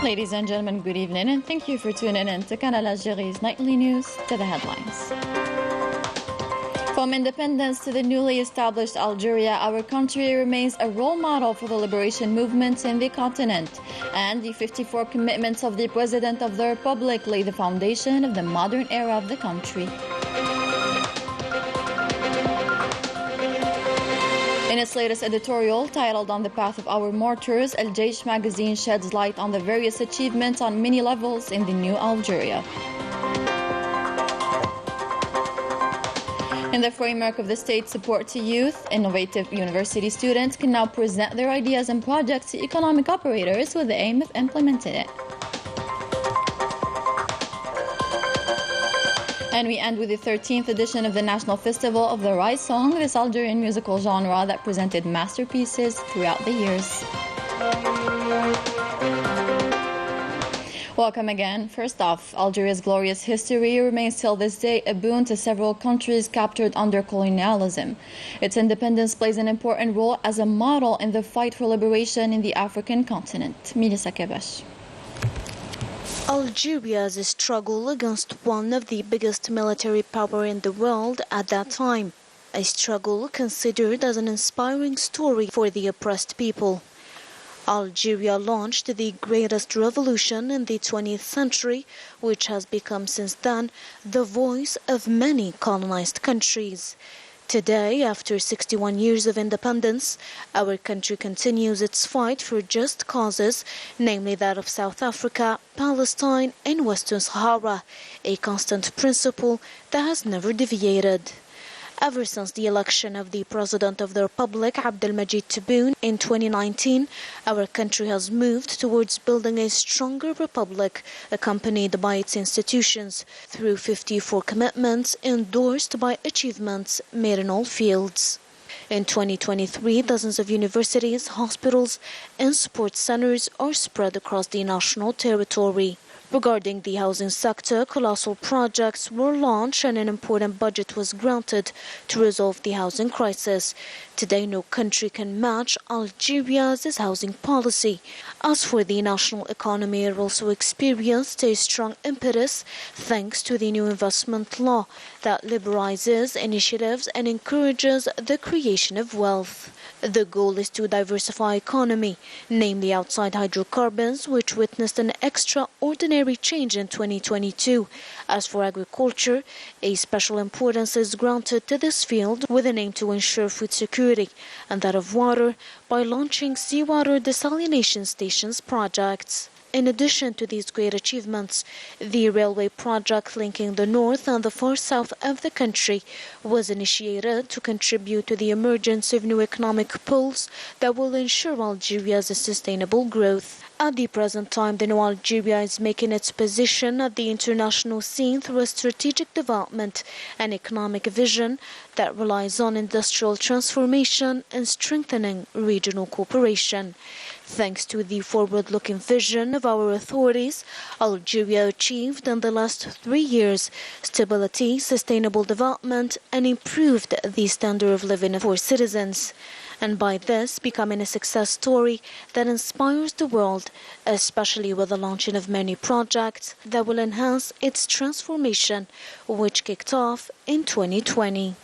Ladies and gentlemen, good evening, and thank you for tuning in to Canal Algérie's nightly news. To the headlines. From independence to the newly established Algeria, our country remains a role model for the liberation movements in the continent, and the 54 commitments of the President of the Republic lay the foundation of the modern era of the country. In its latest editorial, titled On the Path of Our Martyrs, Algérie magazine sheds light on the various achievements on many levels in the new Algeria. In the framework of the state support to youth, innovative university students can now present their ideas and projects to economic operators with the aim of implementing it. And we end with the 13th edition of the National Festival of the Rai Song, this Algerian musical genre that presented masterpieces throughout the years. Welcome again. First off, Algeria's glorious history remains till this day a boon to several countries captured under colonialism. Its independence plays an important role as a model in the fight for liberation in the African continent. Melissa Kebash. Algeria's struggle against one of the biggest military power in the world at that time. A struggle considered as an inspiring story for the oppressed people. Algeria launched the greatest revolution in the 20th century, which has become since then the voice of many colonized countries. Today, after 61 years of independence, our country continues its fight for just causes, namely that of South Africa, Palestine, and Western Sahara, a constant principle that has never deviated. Ever since the election of the President of the Republic, Abdelmajid Tebboune, in 2019, our country has moved towards building a stronger republic, accompanied by its institutions, through 54 commitments endorsed by achievements made in all fields. In 2023, dozens of universities, hospitals, and sports centers are spread across the national territory. Regarding the housing sector, colossal projects were launched and an important budget was granted to resolve the housing crisis. Today, no country can match Algeria's housing policy. As for the national economy, it also experienced a strong impetus thanks to the new investment law that liberalizes initiatives and encourages the creation of wealth. The goal is to diversify economy, namely outside hydrocarbons, which witnessed an extraordinary change in 2022. As for agriculture, a special importance is granted to this field with an aim to ensure food security and that of water by launching seawater desalination stations projects. In addition to these great achievements, the railway project linking the north and the far south of the country was initiated to contribute to the emergence of new economic poles that will ensure Algeria's sustainable growth. At the present time, the new Algeria is making its position at the international scene through a strategic development and economic vision that relies on industrial transformation and strengthening regional cooperation. Thanks to the forward-looking vision of our authorities, Algeria achieved in the last 3 years stability, sustainable development, and improved the standard of living for citizens. And by this becoming a success story that inspires the world, especially with the launching of many projects that will enhance its transformation, which kicked off in 2020.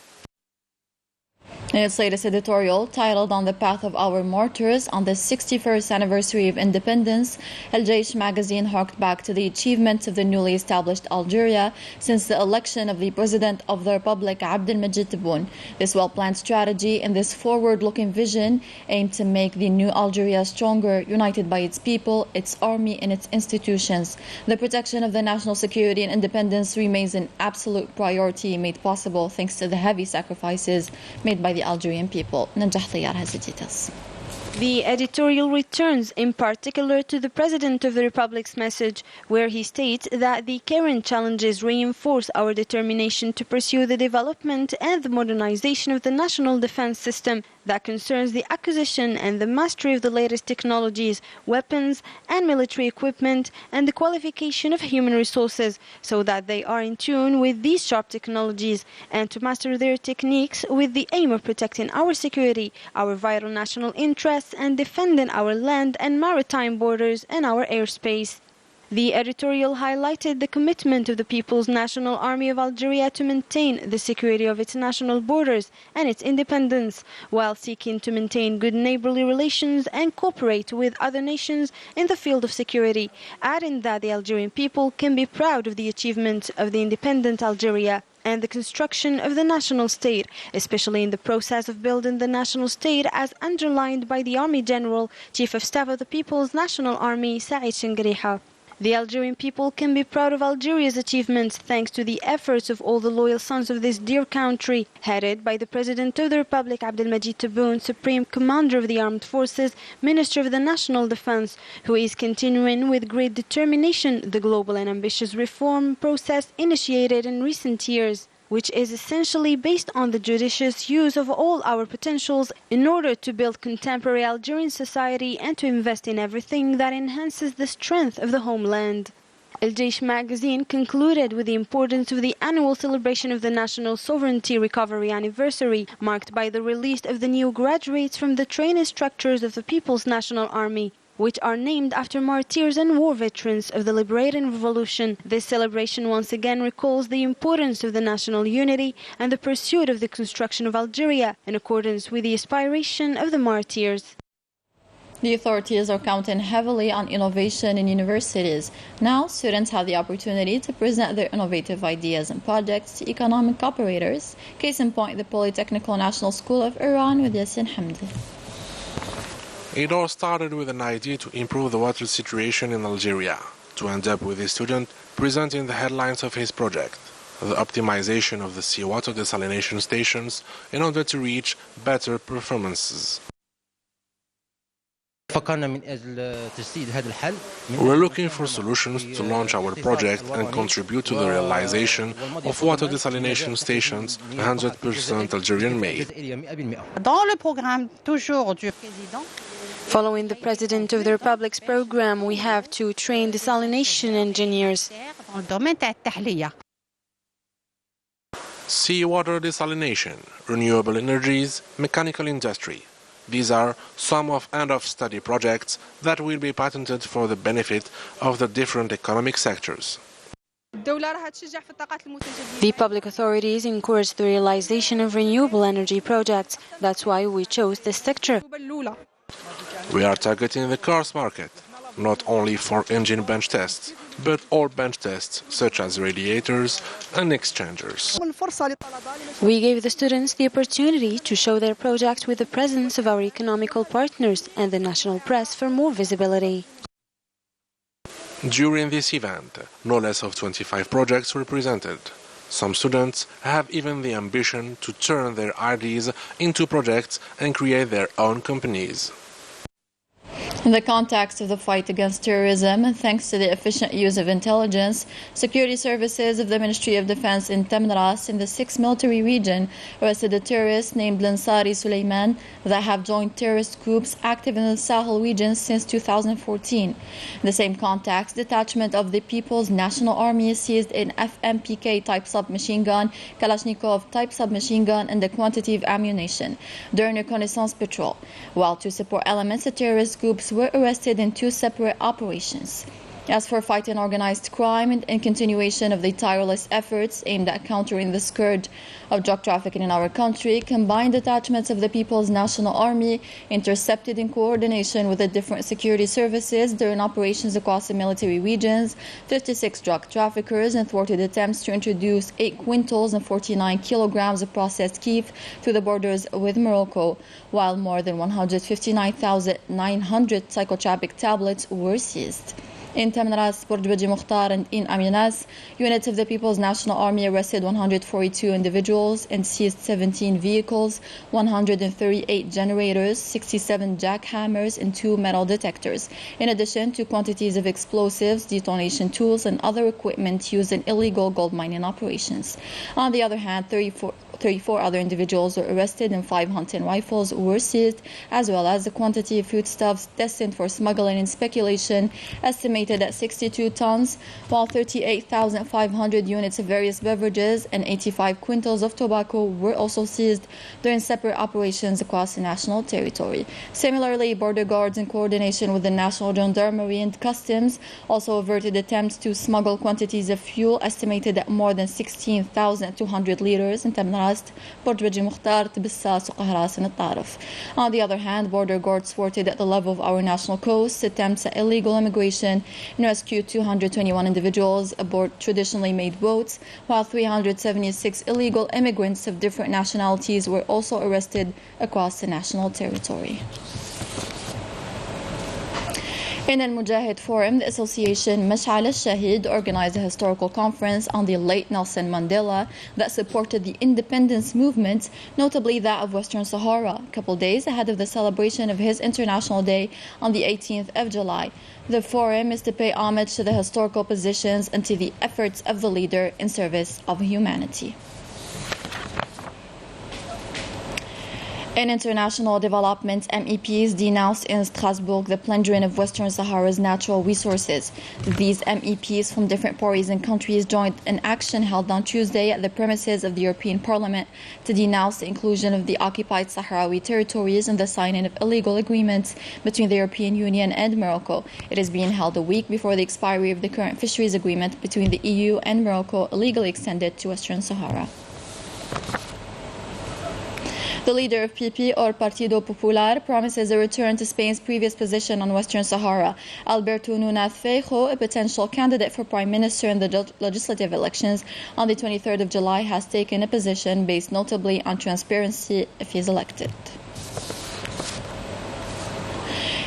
In its latest editorial, titled On the Path of Our Martyrs, on the 61st anniversary of independence, Algérie magazine harked back to the achievements of the newly established Algeria since the election of the President of the Republic, Abdelmajid Tebboune. This well-planned strategy and this forward-looking vision aim to make the new Algeria stronger, united by its people, its army, and its institutions. The protection of the national security and independence remains an absolute priority, made possible thanks to the heavy sacrifices made by the Algerian people. Najah Tayar has the details. The editorial returns in particular to the President of the Republic's message, where he states that the current challenges reinforce our determination to pursue the development and the modernization of the national defense system, that concerns the acquisition and the mastery of the latest technologies, weapons and military equipment, and the qualification of human resources so that they are in tune with these sharp technologies and to master their techniques with the aim of protecting our security, our vital national interests, and defending our land and maritime borders and our airspace. The editorial highlighted the commitment of the People's National Army of Algeria to maintain the security of its national borders and its independence, while seeking to maintain good neighborly relations and cooperate with other nations in the field of security, adding that the Algerian people can be proud of the achievement of the independent Algeria and the construction of the national state, especially in the process of building the national state as underlined by the Army General, Chief of Staff of the People's National Army, Saïd Shengriha. The Algerian people can be proud of Algeria's achievements thanks to the efforts of all the loyal sons of this dear country, headed by the President of the Republic, Abdelmajid Tebboune, Supreme Commander of the Armed Forces, Minister of the National Defense, who is continuing with great determination the global and ambitious reform process initiated in recent years, which is essentially based on the judicious use of all our potentials in order to build contemporary Algerian society and to invest in everything that enhances the strength of the homeland. El Jaish magazine concluded with the importance of the annual celebration of the National Sovereignty Recovery Anniversary, marked by the release of the new graduates from the training structures of the People's National Army, which are named after martyrs and war veterans of the liberating revolution. This celebration once again recalls the importance of the national unity and the pursuit of the construction of Algeria in accordance with the aspiration of the martyrs. The authorities are counting heavily on innovation in universities. Now, students have the opportunity to present their innovative ideas and projects to economic operators. Case in point, the Polytechnical National School of Iran with Yassin Hamdi. It all started with an idea to improve the water situation in Algeria, to end up with a student presenting the headlines of his project, the optimization of the seawater desalination stations in order to reach better performances. We're looking for solutions to launch our project and contribute to the realization of water desalination stations 100% Algerian made. Following the President of the Republic's program, we have to train desalination engineers. Seawater desalination, renewable energies, mechanical industry. These are some of end-of-study projects that will be patented for the benefit of the different economic sectors. The public authorities encourage the realization of renewable energy projects. That's why we chose this sector. We are targeting the cars market, not only for engine bench tests, but all bench tests such as radiators and exchangers. We gave the students the opportunity to show their project with the presence of our economical partners and the national press for more visibility. During this event, no less of 25 projects were presented. Some students have even the ambition to turn their ideas into projects and create their own companies. In the context of the fight against terrorism, and thanks to the efficient use of intelligence, security services of the Ministry of Defense in Temnras in the 6th military region arrested a terrorist named Lansari Suleiman that have joined terrorist groups active in the Sahel region since 2014. In the same context, detachment of the People's National Army seized an FMPK type submachine gun, Kalashnikov type submachine gun, and a quantity of ammunition during a reconnaissance patrol, while two support elements of terrorist groups were arrested in two separate operations. As for fighting organized crime and in continuation of the tireless efforts aimed at countering the scourge of drug trafficking in our country, combined detachments of the People's National Army intercepted in coordination with the different security services during operations across the military regions 56 drug traffickers and thwarted attempts to introduce 8 quintals and 49 kilograms of processed keef through the borders with Morocco, while more than 159,900 psychotropic tablets were seized. In Temnras, Borjbeji Mukhtar, and in Aminas, units of the People's National Army arrested 142 individuals and seized 17 vehicles, 138 generators, 67 jackhammers, and 2 metal detectors, in addition to quantities of explosives, detonation tools, and other equipment used in illegal gold mining operations. On the other hand, 34 34 other individuals were arrested and 5 hunting rifles were seized, as well as the quantity of foodstuffs destined for smuggling and speculation, estimated at 62 tons, while 38,500 units of various beverages and 85 quintals of tobacco were also seized during separate operations across the national territory. Similarly, border guards in coordination with the National Gendarmerie and Customs also averted attempts to smuggle quantities of fuel estimated at more than 16,200 liters. On the other hand, border guards thwarted at the level of our national coast attempts at illegal immigration and rescued 221 individuals aboard traditionally made boats, while 376 illegal immigrants of different nationalities were also arrested across the national territory. In Al Mujahid Forum, the association Mash'al al-Shahid organized a historical conference on the late Nelson Mandela that supported the independence movement, notably that of Western Sahara, a couple days ahead of the celebration of his International Day on the 18th of July. The forum is to pay homage to the historical positions and to the efforts of the leader in service of humanity. In international development, MEPs denounced in Strasbourg the plundering of Western Sahara's natural resources. These MEPs from different parties and countries joined an action held on Tuesday at the premises of the European Parliament to denounce the inclusion of the occupied Sahrawi territories and the signing of illegal agreements between the European Union and Morocco. It is being held a week before the expiry of the current fisheries agreement between the EU and Morocco, illegally extended to Western Sahara. The leader of PP, or Partido Popular, promises a return to Spain's previous position on Western Sahara. Alberto Núñez Feijóo, a potential candidate for prime minister in the legislative elections on the 23rd of July, has taken a position based notably on transparency if he is elected.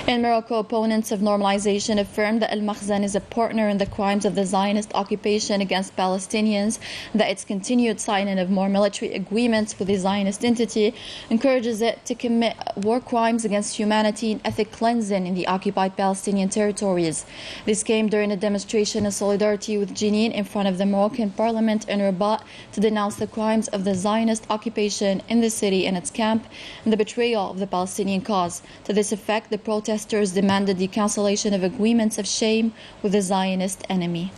In Morocco, opponents of normalization affirmed that Al-Makhzen is a partner in the crimes of the Zionist occupation against Palestinians, that its continued signing of more military agreements with the Zionist entity encourages it to commit war crimes against humanity and ethnic cleansing in the occupied Palestinian territories. This came during a demonstration of solidarity with Jenin in front of the Moroccan parliament in Rabat to denounce the crimes of the Zionist occupation in the city and its camp and the betrayal of the Palestinian cause. To this effect, the protesters demanded the cancellation of agreements of shame with the Zionist enemy.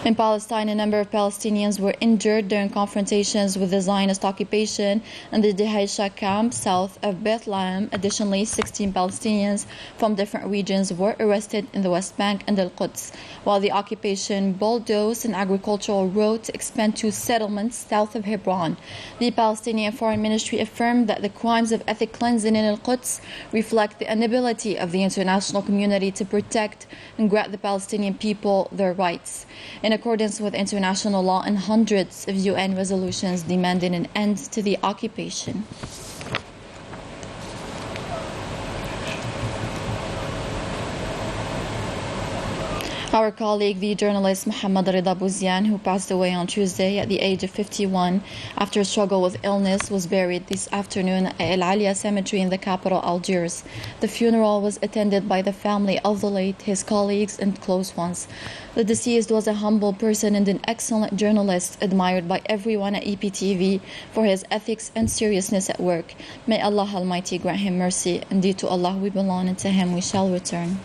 In Palestine, a number of Palestinians were injured during confrontations with the Zionist occupation in the Dehaisha camp south of Bethlehem. Additionally, 16 Palestinians from different regions were arrested in the West Bank and Al-Quds, while the occupation bulldozed an agricultural road to expand 2 settlements south of Hebron. The Palestinian Foreign Ministry affirmed that the crimes of ethnic cleansing in Al-Quds reflect the inability of the international community to protect and grant the Palestinian people their rights, in accordance with international law and hundreds of UN resolutions demanding an end to the occupation. Our colleague, the journalist Mohammed Rida Bouziane, who passed away on Tuesday at the age of 51 after a struggle with illness, was buried this afternoon at El Alia Cemetery in the capital, Algiers. The funeral was attended by the family of the late, his colleagues and close ones. The deceased was a humble person and an excellent journalist, admired by everyone at EPTV for his ethics and seriousness at work. May Allah Almighty grant him mercy. Indeed, to Allah we belong, and to Him we shall return.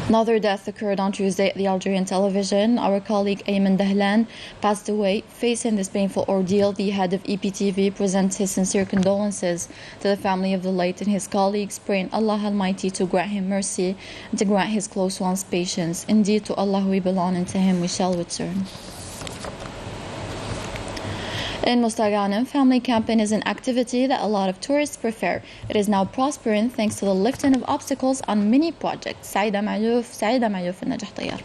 Another death occurred on Tuesday at the Algerian television. Our colleague Ayman Dahlan passed away. Facing this painful ordeal, the head of EPTV presents his sincere condolences to the family of the late and his colleagues, praying Allah Almighty to grant him mercy and to grant his close ones patience. Indeed, to Allah we belong, and to Him we shall return. In Mostaganem, family camping is an activity that a lot of tourists prefer. It is now prospering thanks to the lifting of obstacles on many projects. سعيدة معيوف النجاح طيار.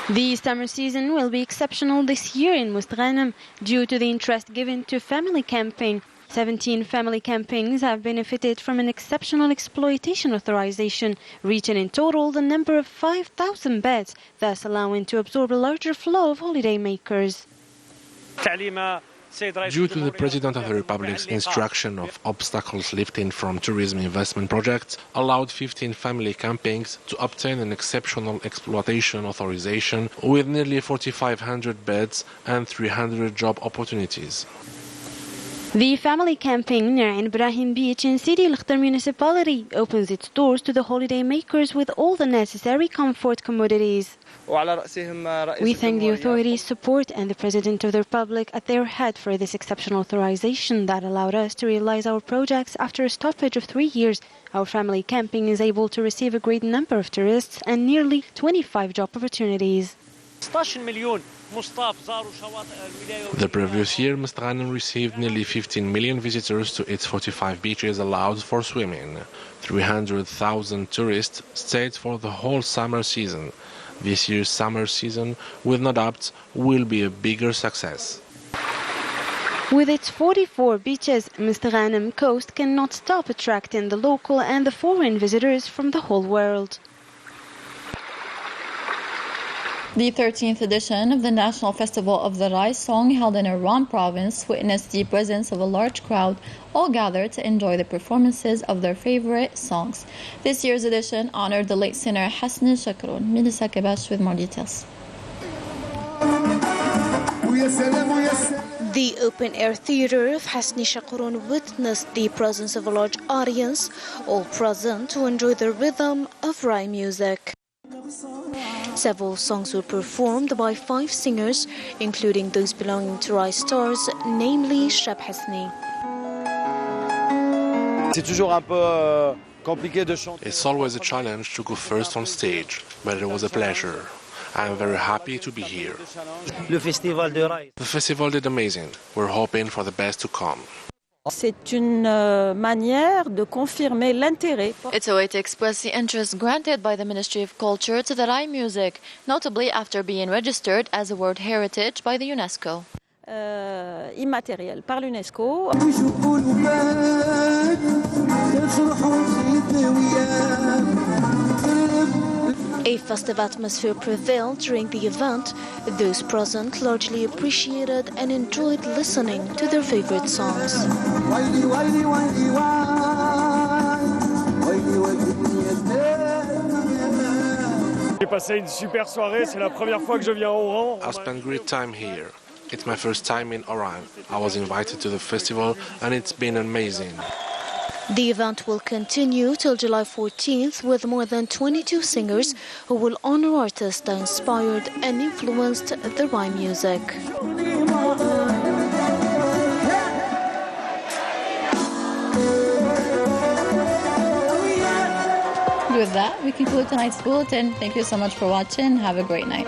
The summer season will be exceptional this year in Mostaganem due to the interest given to family camping. 17 family campings have benefited from an exceptional exploitation authorization, reaching in total the number of 5,000 beds, thus allowing to absorb a larger flow of holiday makers. تعليمة Due to the President of the Republic's instruction of obstacles lifting from tourism investment projects, allowed 15 family campings to obtain an exceptional exploitation authorization with nearly 4,500 beds and 300 job opportunities. The family camping near Ibrahim Beach in Sidi El Khtar municipality opens its doors to the holiday makers with all the necessary comfort commodities. We thank the authorities' support and the President of the Republic at their head for this exceptional authorization that allowed us to realize our projects after a stoppage of 3 years. Our family camping is able to receive a great number of tourists and nearly 25 job opportunities. The previous year, Mr. Ghanem received nearly 15 million visitors to its 45 beaches allowed for swimming. 300,000 tourists stayed for the whole summer season. This year's summer season, with no doubt, will be a bigger success. With its 44 beaches, Mr. Ghanem Coast cannot stop attracting the local and the foreign visitors from the whole world. The 13th edition of the National Festival of the Rice Song held in Iran province witnessed the presence of a large crowd, all gathered to enjoy the performances of their favorite songs. This year's edition honored the late singer Hasni Shakroun. Melissa Kebash with more details. The open-air theatre of Hasni Shakroun witnessed the presence of a large audience, all present to enjoy the rhythm of Rai music. Several songs were performed by 5 singers, including those belonging to Rai stars, namely Shab Hasni. It's always a challenge to go first on stage, but it was a pleasure. I am very happy to be here. The festival did amazing. We're hoping for the best to come. C'est une manière de confirmer l'intérêt. It's a way to express the interest granted by the Ministry of Culture to the Rai music, notably after being registered as a World Heritage by the UNESCO. Immatériel par l'UNESCO. A festive atmosphere prevailed during the event. Those present largely appreciated and enjoyed listening to their favorite songs. J'ai passé une super soirée, c'est la première fois que je viens à Oran. I spent great time here. It's my first time in Oran. I was invited to the festival and it's been amazing. The event will continue till July 14th with more than 22 singers who will honor artists that inspired and influenced the Rai music. With that, we conclude tonight's bulletin. Thank you so much for watching. Have a great night.